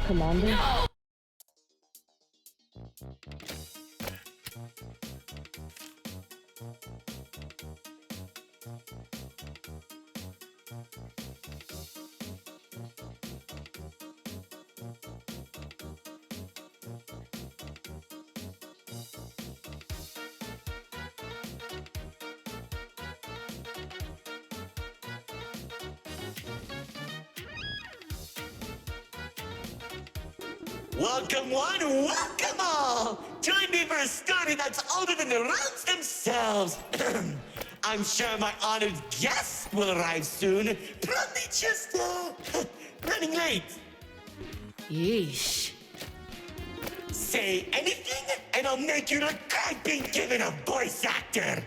Commander? Welcome one, welcome all! Join me for a story that's older than the realms themselves. I'm sure my honored guest will arrive soon. Probably just, running late. Yeesh. Say anything, and I'll make you look like being given a voice actor.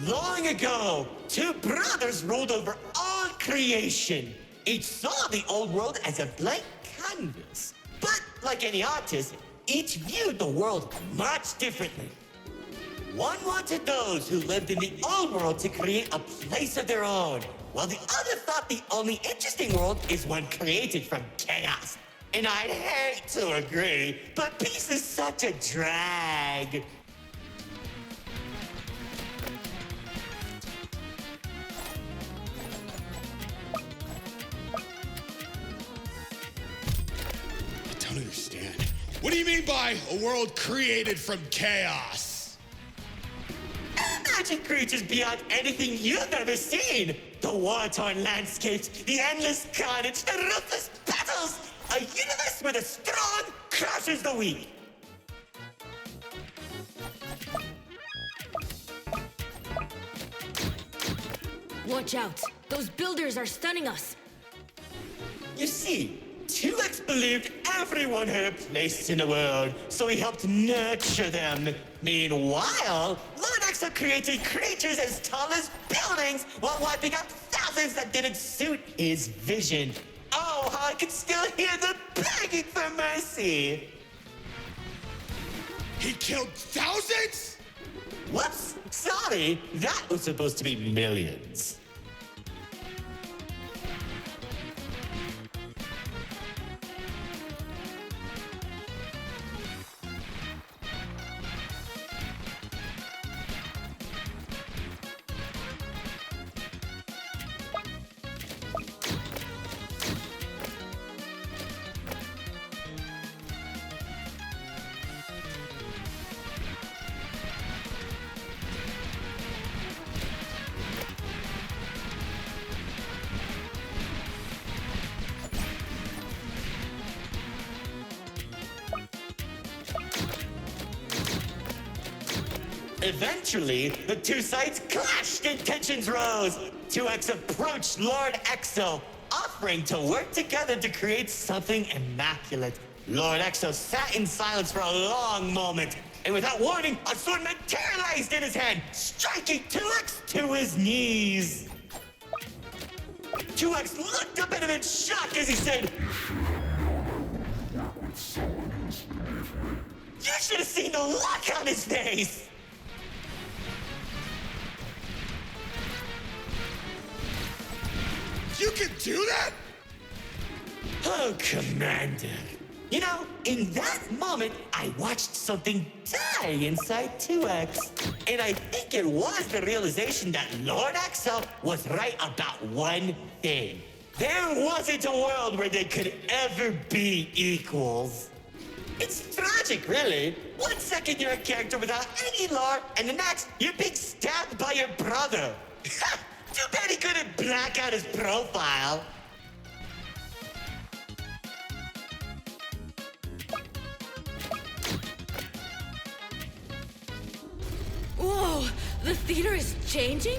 Long ago, two brothers ruled over all creation. Each saw the old world as a blank canvas. But like any artist, each viewed the world much differently. One wanted those who lived in the old world to create a place of their own, while the other thought the only interesting world is one created from chaos. And I'd hate to agree, but peace is such a drag. I don't understand. What do you mean by a world created from chaos? Imagine creatures beyond anything you've ever seen. The war-torn landscapes, the endless carnage, the ruthless battles. A universe where the strong crushes the weak. Watch out! Those builders are stunning us! You see, 2X believed everyone had a place in the world, so he helped nurture them. Meanwhile, Lord Exo created creatures as tall as buildings while wiping out thousands that didn't suit his vision. Oh, how I can still hear them begging for mercy! He killed thousands? Whoops! Sorry, that was supposed to be millions. Eventually, the two sides clashed and tensions rose. 2X approached Lord Exo, offering to work together to create something immaculate. Lord Exo sat in silence for a long moment, and without warning, a sword materialized in his hand, striking 2X to his knees. 2X looked up at him in shock as he said, "You should have seen the look on his face!" You can do that? Oh, Commander. You know, in that moment, I watched something die inside 2X. And I think it was the realization that Lord Exo was right about one thing. There wasn't a world where they could ever be equals. It's tragic, really. 1 second you're a character without any lore, and the next you're being stabbed by your brother. Too bad he couldn't black out his profile. Whoa! The theater is changing?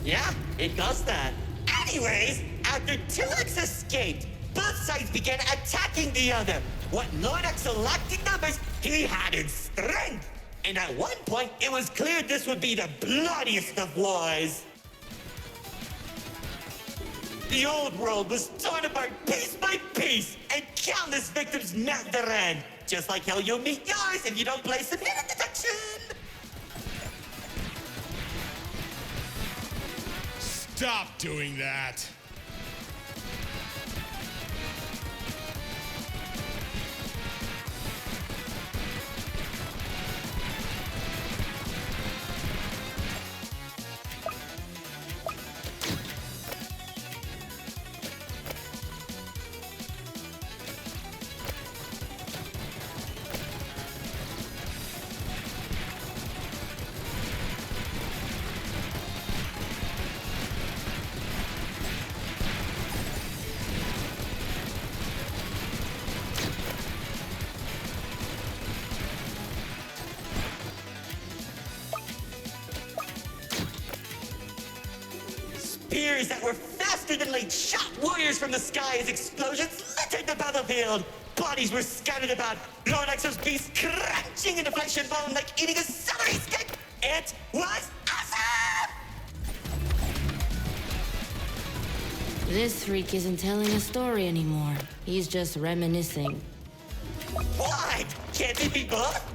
Yeah, it does that. Anyways, after 2X escaped, both sides began attacking the other. What Lord Exo lacked in numbers, he had in strength. And at one point, it was clear this would be the bloodiest of wars. the old world was torn apart piece by piece, and countless victims met their end. Just like how you'll meet yours if you don't play some hidden detection. Stop doing that. Spears that were faster than light shot warriors from the sky as explosions littered the battlefield. Bodies were scattered about, Lord Exo's beast crunching into flesh and bone like eating a celery stick. It was awesome! This freak isn't telling a story anymore. He's just reminiscing. What? Can't it be both?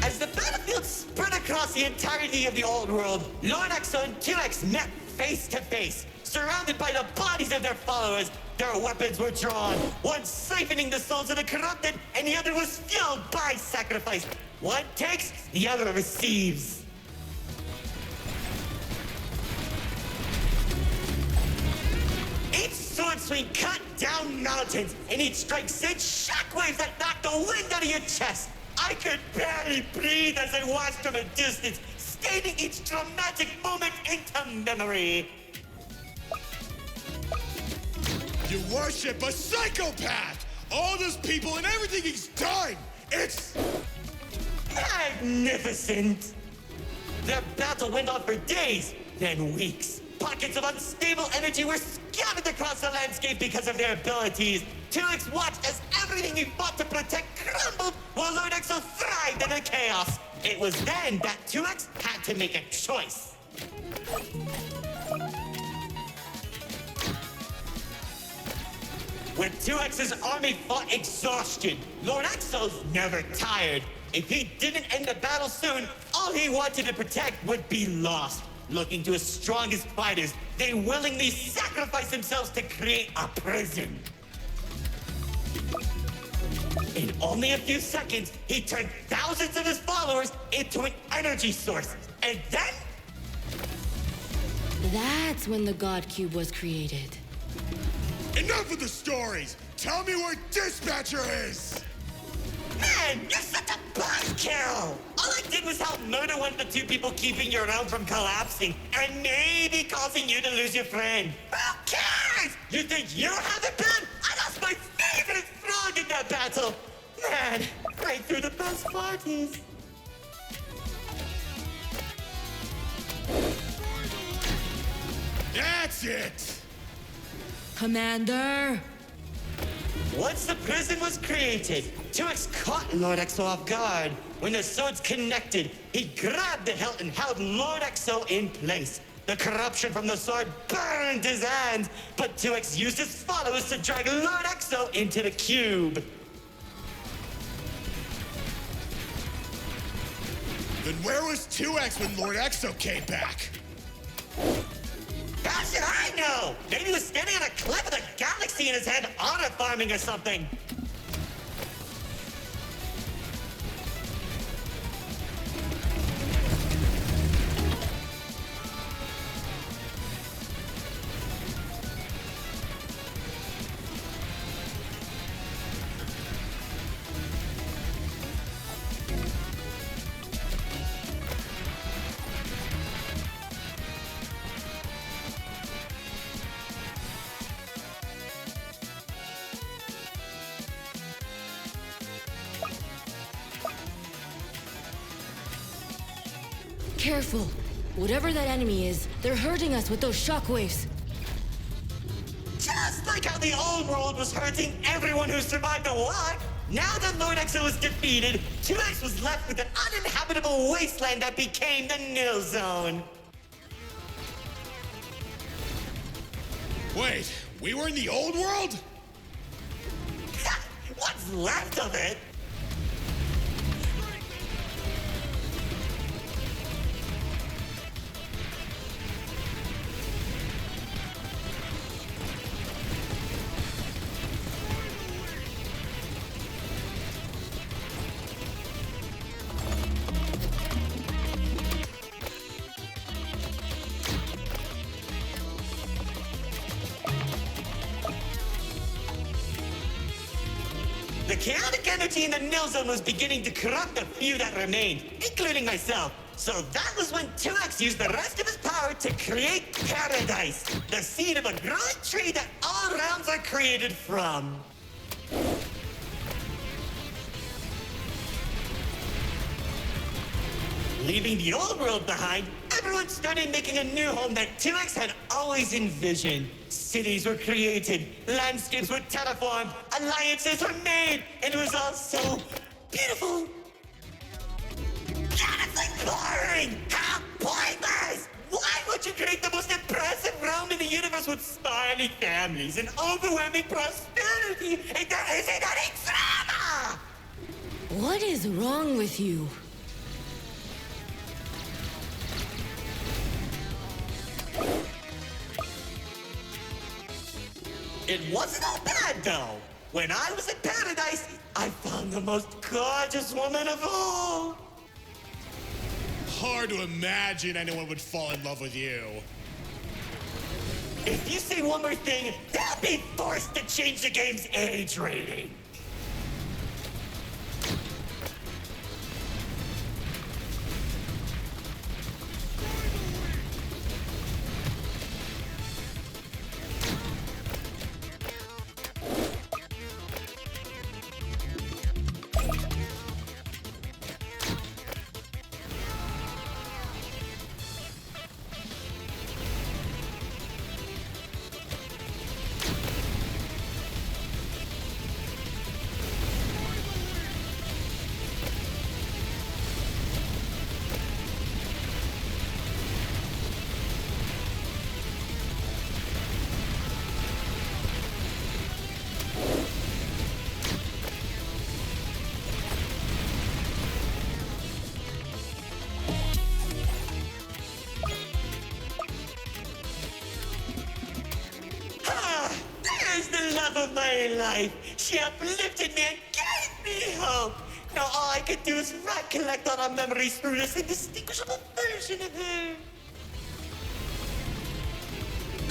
As the battlefield spread across the entirety of the old world, Lord Exo and 2X met face to face. Surrounded by the bodies of their followers, their weapons were drawn, one siphoning the souls of the corrupted, and the other was fueled by sacrifice. One takes, the other receives. Each sword swing cut down mountains, and each strike sent shockwaves that knocked the wind out of your chest. I could barely breathe as I watched from a distance, stating each dramatic moment into memory. You worship a psychopath! All those people and everything he's done! It's... Magnificent! Their battle went on for days, then weeks. Pockets of unstable energy were scattered across the landscape because of their abilities. 2X watched as everything he fought to protect crumbled, while Lord Exo thrived in the chaos. It was then that 2X had to make a choice. When 2X's army fought exhaustion, Lord Exo's never tired. If he didn't end the battle soon, all he wanted to protect would be lost. Looking to his strongest fighters, they willingly sacrificed themselves to create a prison. In only a few seconds, he turned thousands of his followers into an energy source. And then... That's when the God Cube was created. Enough of the stories! Tell me where Dispatcher is! Man, you're such a buzzkill! All I did was help murder one of the two people keeping your realm from collapsing, and maybe causing you to lose your friend. Who cares? You think you have it bad? I lost my favorite frog in that battle! Man, right through the best parties. That's it! Commander! Once the prison was created, 2X caught Lord Exo off guard. When the swords connected, he grabbed the hilt and held Lord Exo in place. The corruption from the sword burned his hands, but 2X used his followers to drag Lord Exo into the cube. Then where was 2X when Lord Exo came back? How should I know? Maybe he was standing on a cliff with a galaxy in his head, honor farming or something. careful. Whatever that enemy is, they're hurting us with those shockwaves. Just like how the old world was hurting everyone who survived the war, now that Lord Exo was defeated, 2X was left with an uninhabitable wasteland that became the Nil Zone. Wait, we were in the old world? What's left of it? The chaotic energy in the Nil Zone was beginning to corrupt the few that remained, including myself. So that was when 2X used the rest of his power to create Paradise, the seed of a growing tree that all realms are created from. Leaving the old world behind, everyone started making a new home that 2X had always envisioned. Cities were created, landscapes were terraformed, alliances were made, and it was all so beautiful. Honestly boring! How pointless! Why would you create the most impressive realm in the universe with smiling families and overwhelming prosperity if there isn't any drama? What is wrong with you? It wasn't all bad, though. When I was in Paradise, I found the most gorgeous woman of all. Hard to imagine anyone would fall in love with you. If you say one more thing, they'll be forced to change the game's age rating. There's the love of my life. She uplifted me and gave me hope. Now all I could do is recollect all our memories through this indistinguishable version of her.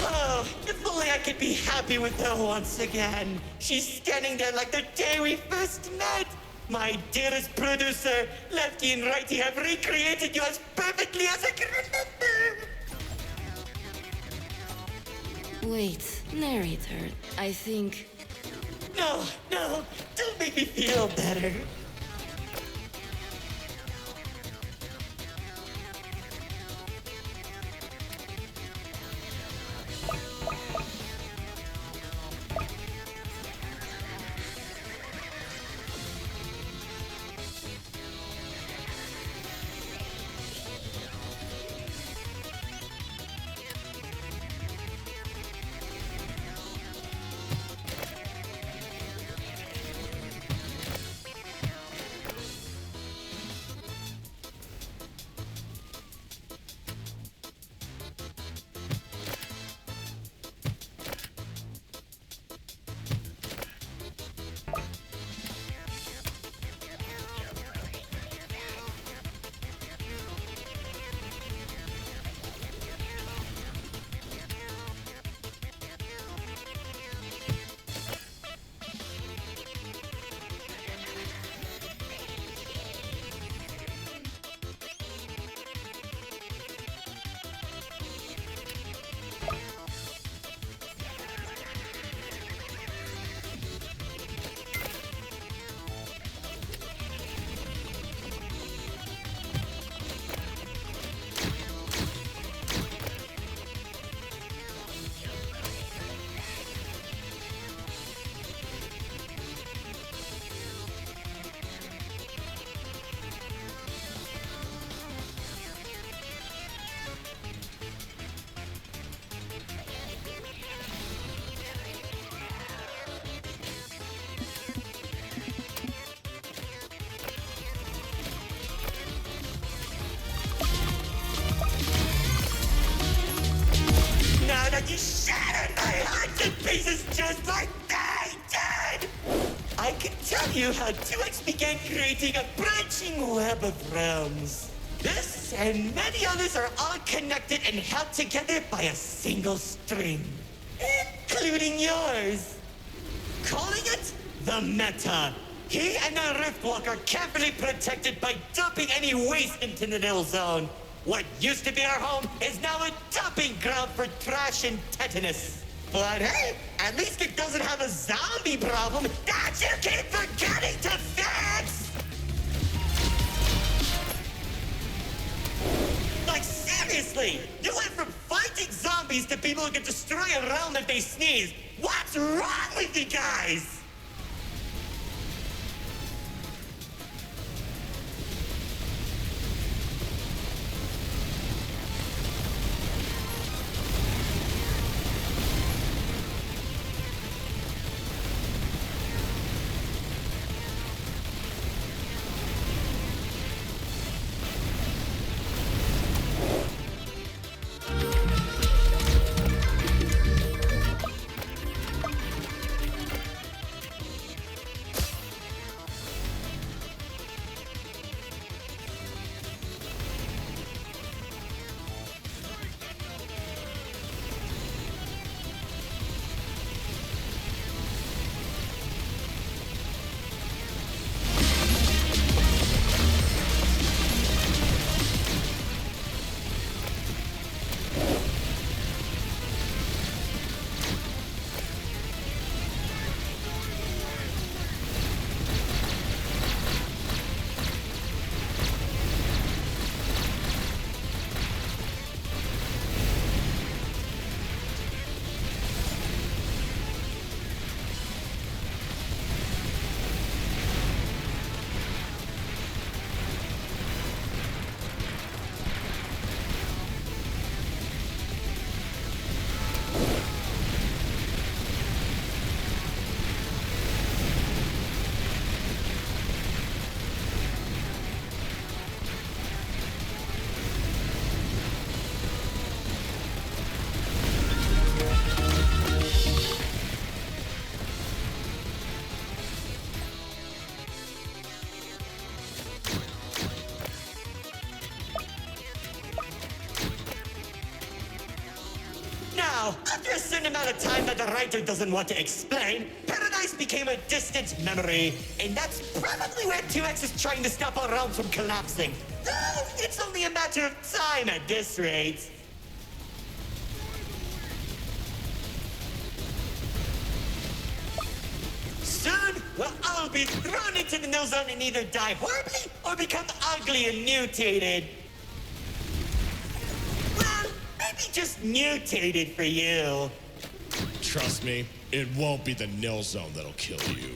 Oh, if only I could be happy with her once again. She's standing there like the day we first met. My dearest producer, Lefty and Righty have recreated you as perfectly as I can remember. Wait, narrator. I think... No, don't make me feel better. can tell you how 2X began creating a branching web of realms. This and many others are all connected and held together by a single string, including yours. Calling it the Meta. He and the Riftwalk are carefully protected by dumping any waste into the Nil Zone. What used to be our home is now a dumping ground for trash and tetanus. But hey, at least it doesn't have a zombie problem that you keep forgetting to fix! Like seriously, you went from fighting zombies to people who can destroy a realm if they sneeze. What's wrong with you guys? Now, after a certain amount of time that the writer doesn't want to explain, Paradise became a distant memory, and that's probably where 2X is trying to stop our realm from collapsing. Though, it's only a matter of time at this rate. Soon, we'll all be thrown into the Nil Zone and either die horribly or become ugly and mutated. Well, maybe just mutated for you. Trust me, it won't be the Nil Zone that'll kill you.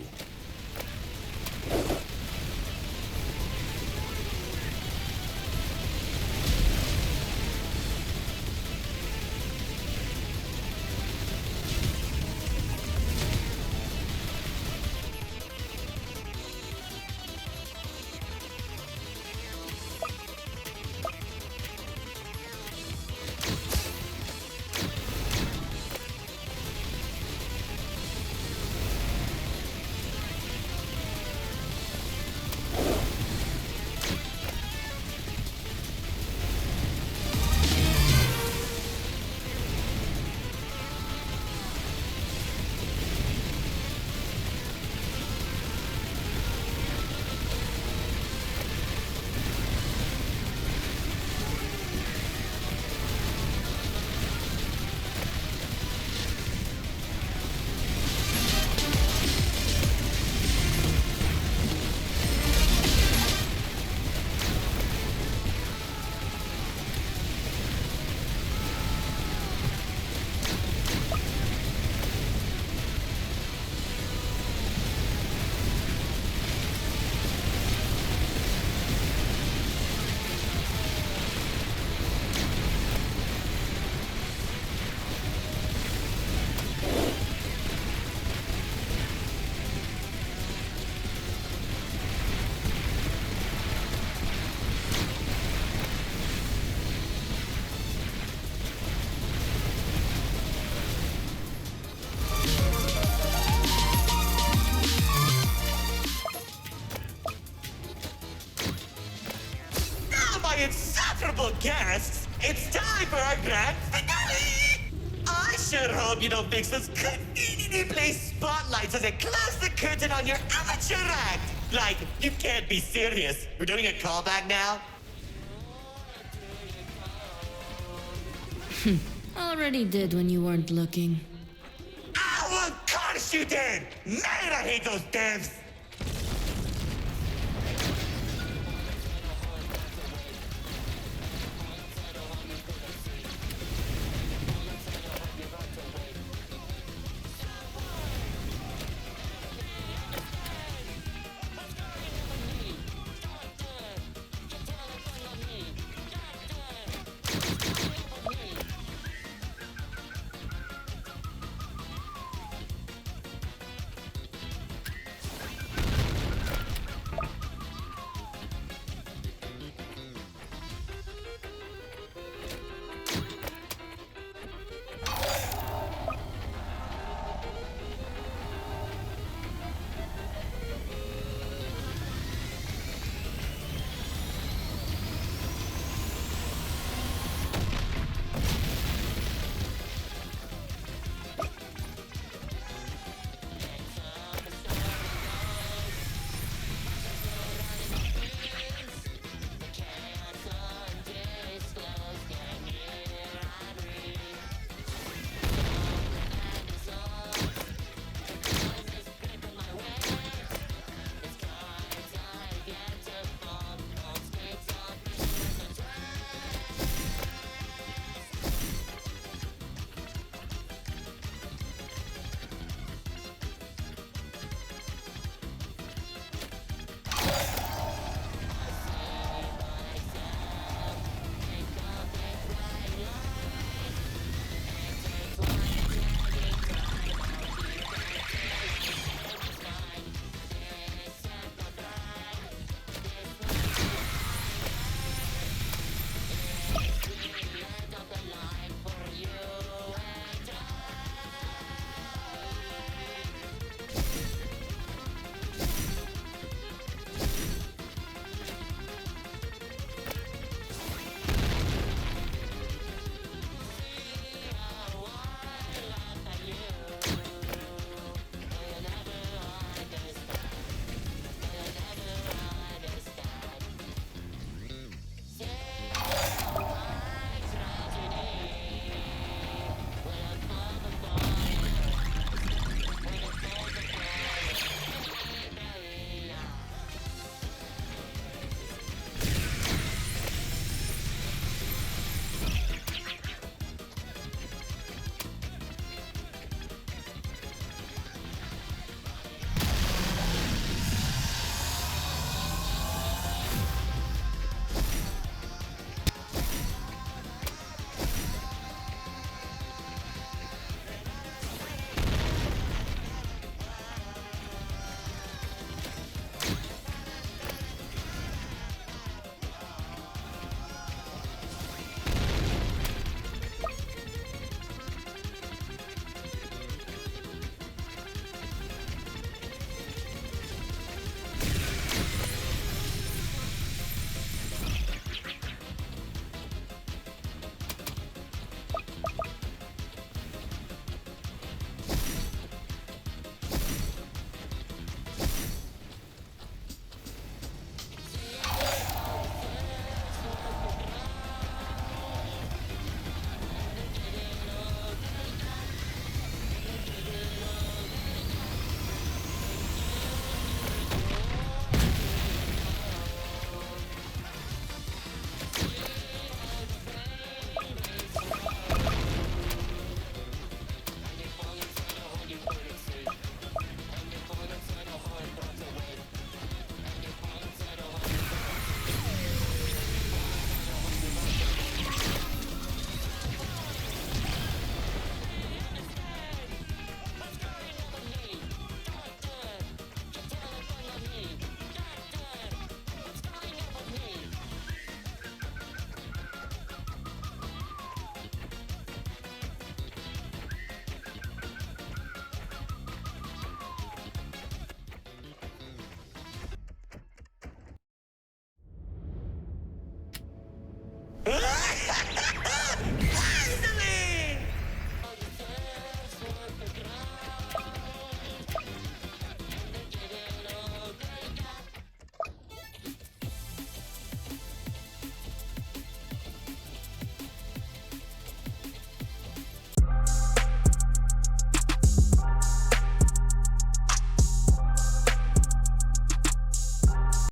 insufferable guests, it's time for our grand finale! I sure hope you don't fix those conveniently placed spotlights as they close the curtain on your amateur act! Like, you can't be serious. We're doing a callback now? Already did when you weren't looking. Oh, of course you did! Man, I hate those devs!